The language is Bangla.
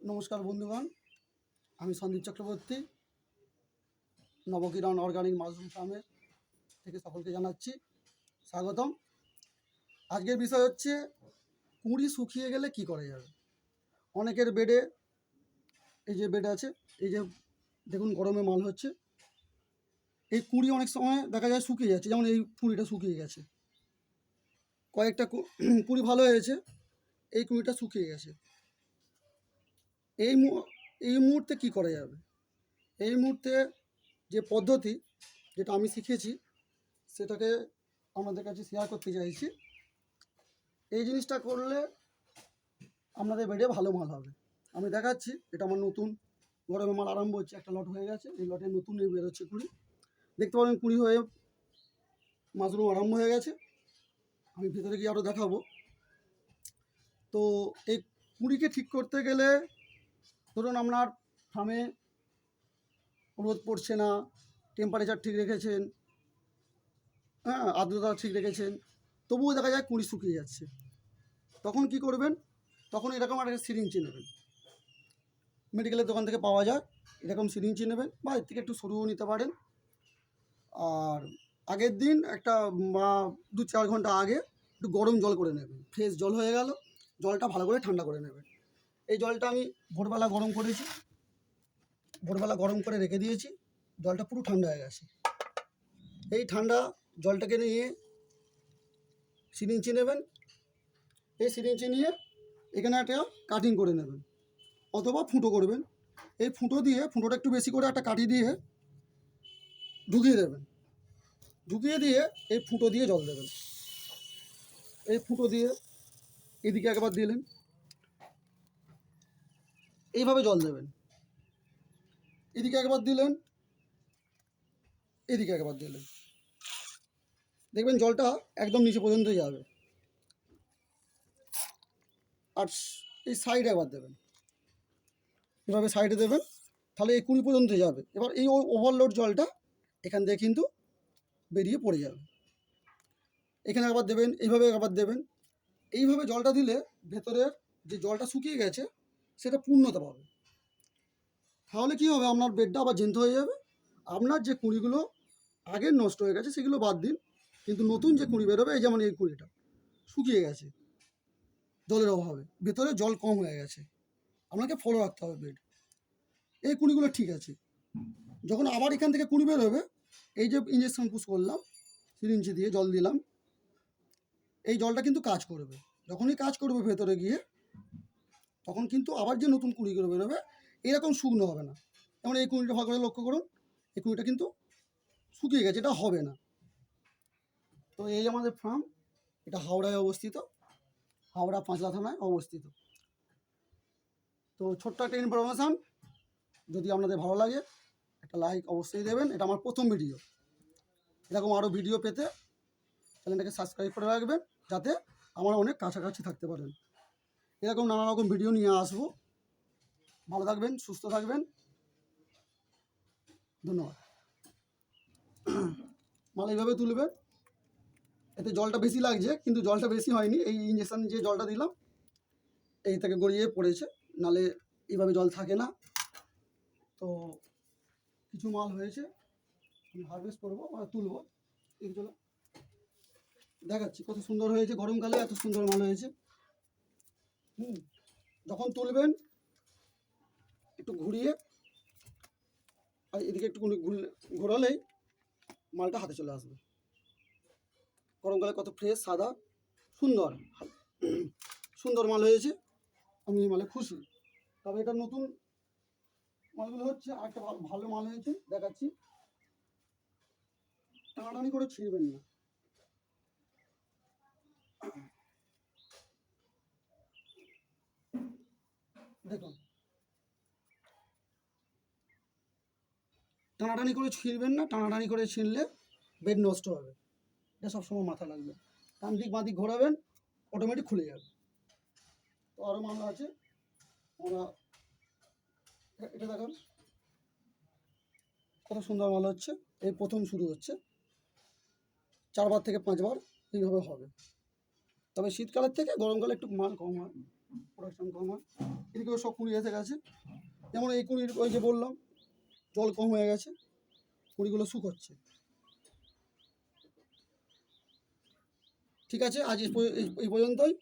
নমস্কার বন্ধুগণ, আমি সন্দীপ চক্রবর্তী, নবকিরণ অর্গানিক মাশরুম ফার্মের থেকে সকলকে জানাচ্ছি স্বাগতম। আজকের বিষয় হচ্ছে কুঁড়ি শুকিয়ে গেলে কি করা যাবে। অনেকের বেডে, এই যে বেড আছে, এই যে দেখুন গরমে মাল হচ্ছে, এই কুঁড়ি অনেক সময় দেখা যায় শুকিয়ে যাচ্ছে। যেমন এই কুঁড়িটা শুকিয়ে গেছে, কয়েকটা কুঁড়ি ভালো হয়েছে, এই কুঁড়িটা শুকিয়ে গেছে। এই মুহূর্তে কি করা যাবে? এই মুহূর্তে যে পদ্ধতি যেটা আমি শিখেছি সেটাকে আমাদের কাছে শেয়ার করতে চাইছি। এই জিনিসটা করলে আপনাদের বেডে ভালো মাল হবে। আমি দেখাচ্ছি, এটা আমার নতুন গরমে মাল আরম্ভ হচ্ছে, একটা লট হয়ে গেছে, এই লটে নতুন বেরোচ্ছে কুড়ি, দেখতে পাবেন কুড়ি হয়ে মাশরুম আরম্ভ হয়ে গেছে। আমি ভেতরে গিয়ে আরও দেখাবো। তো এই কুড়িকে ঠিক করতে গেলে ধরুন আপনার ফার্মে রোদ পড়ছে না, টেম্পারেচার ঠিক রেখেছেন, হ্যাঁ, আর্দ্রতা ঠিক রেখেছেন, তবুও দেখা যায় কুঁড়ি শুকিয়ে যাচ্ছে। তখন কি করবেন? তখন এরকম একটা সিরিঞ্জ নেবেন, মেডিকেলের দোকান থেকে পাওয়া যায়, এরকম সিরিঞ্জ নেবেন, বা এর থেকে একটু সরুও নিতে পারেন। আর আগের দিন একটা 2-4 ঘন্টা আগে একটু গরম জল করে নেবেন, ফ্রেশ জল হয়ে গেল, জলটা ভালো করে ঠান্ডা করে নেবেন। এই জলটা আমি ভোরবেলা গরম করেছি, ভোরবেলা গরম করে রেখে দিয়েছি, জলটা পুরো ঠান্ডা হয়ে গেছে। এই ঠান্ডা জলটাকে নিয়ে সিরিঞ্জ নেবেন, এই সিরিঞ্জ নিয়ে এখানে একটা কাটিং করে নেবেন অথবা ফুটো করবেন। এই ফুটোটা একটু বেশি করে একটা কাঠি দিয়ে ঢুকিয়ে দেবেন, ঢুকিয়ে দিয়ে এই ফুটো দিয়ে জল দেবেন। এই ফুটো দিয়ে এদিকে একবার দিলেন, এইভাবে জল দেবেন, এদিকে একবার দিলেন, এদিকে একবার দিলেন, দেখবেন জলটা একদম নিচে পর্যন্ত যাবে। আর এই সাইডে একবার দেবেন, এভাবে সাইডে দেবেন, তাহলে এই কুড়ি পর্যন্ত যাবে। এবার এই ওভারলোড জলটা এখান থেকে কিন্তু বেরিয়ে পড়ে যাবে। এখানে একবার দেবেন, এইভাবে একবার দেবেন। এইভাবে জলটা দিলে ভেতরের যে জলটা শুকিয়ে গেছে সেটা পূর্ণতা পাবে। তাহলে কি হবে, আপনার বেডটা আবার জ্যান্ত হয়ে যাবে। আপনার যে কুঁড়িগুলো আগের নষ্ট হয়ে গেছে সেগুলো বাদ দিন, কিন্তু নতুন যে কুঁড়ি বেরোবে, এই যেমন এই কুঁড়িটা শুকিয়ে গেছে জলের অভাবে, ভেতরে জল কম হয়ে গেছে, আপনাকে ফলো রাখতে হবে বেড। এই কুঁড়িগুলো ঠিক আছে, যখন আবার এখান থেকে কুঁড়ি বেরোবে, এই যে ইঞ্জেকশন পুশ করলাম, সিরিঞ্জ দিয়ে জল দিলাম, এই জলটা কিন্তু কাজ করবে। যখনই কাজ করবে ভেতরে গিয়ে, তখন কিন্তু আবার যে নতুন কুঁড়িগুলো বেরোবে এরকম শুকনো হবে না। যেমন এই কুঁড়িটা ভালো করে লক্ষ্য করুন, এই কুঁড়িটা কিন্তু শুকিয়ে গেছে, এটা হবে না। তো এই আমাদের ফার্ম, এটা হাওড়ায় অবস্থিত, হাওড়া পাঁচলা থানায় অবস্থিত। তো ছোট্ট একটা ইনফরমেশান, যদি আপনাদের ভালো লাগে একটা লাইক অবশ্যই দেবেন। এটা আমার প্রথম ভিডিও, এরকম আরও ভিডিও পেতে চ্যানেলটাকে সাবস্ক্রাইব করে রাখবেন, যাতে আমরা অনেক কাছাকাছি থাকতে পারেন। এরকম নানা রকম ভিডিও নিয়ে আসবো। ভালো থাকবেন, সুস্থ থাকবেন, ধন্যবাদ। মাল এইভাবে তুলবেন, এতে জলটা বেশি লাগছে কিন্তু জলটা বেশি হয়নি, এই ইঞ্জেকশন যে জলটা দিলাম এই থেকে গড়িয়ে পড়েছে, নালে এইভাবে জল থাকে না। তো কিছু মাল হয়েছে, আমি হারভেস্ট করবো বা তুলবো, এইগুলো দেখাচ্ছি। কত সুন্দর হয়েছে, গরমকালে এত সুন্দর মাল হয়েছে। যখন তুলবেন একটু ঘুরিয়ে, আর এদিকে একটু ঘোরালেই মালটা হাতে চলে আসবে। গরমকালে কত ফ্রেশ, সাদা, সুন্দর সুন্দর মাল হয়েছে, আমি এই মালে খুশি। তবে এটা নতুন মালগুলো হচ্ছে, আর একটা ভালো মাল হয়েছে দেখাচ্ছি। টানাটানি করে ছিঁড়বেন না, দেখুন টানাটানি করে ছিঁড়বেন না, টানাটানি করে ছিঁড়লে বেড নষ্ট হবে, এটা সবসময় মাথা লাগবে। ডান দিক বাঁ দিক ঘোরাবেন, অটোমেটিক খুলে যাবে। তো আরও মাল আছে, আমরা এটা দেখান, কত সুন্দর মাল হচ্ছে। এই প্রথম শুরু হচ্ছে, 4 বার থেকে 5 বার এইভাবে হবে। তবে শীতকালের থেকে গরমকালে একটু মাল কম হয়। প্রোডাকশন কম হয়। এদিকেও সব কুঁড়ি এসে গেছে, যেমন এই কুঁড়ির ওই যে বললাম জল কম হয়ে গেছে, কুঁড়িগুলো শুকোচ্ছে। ঠিক আছে, আজ এই পর্যন্তই।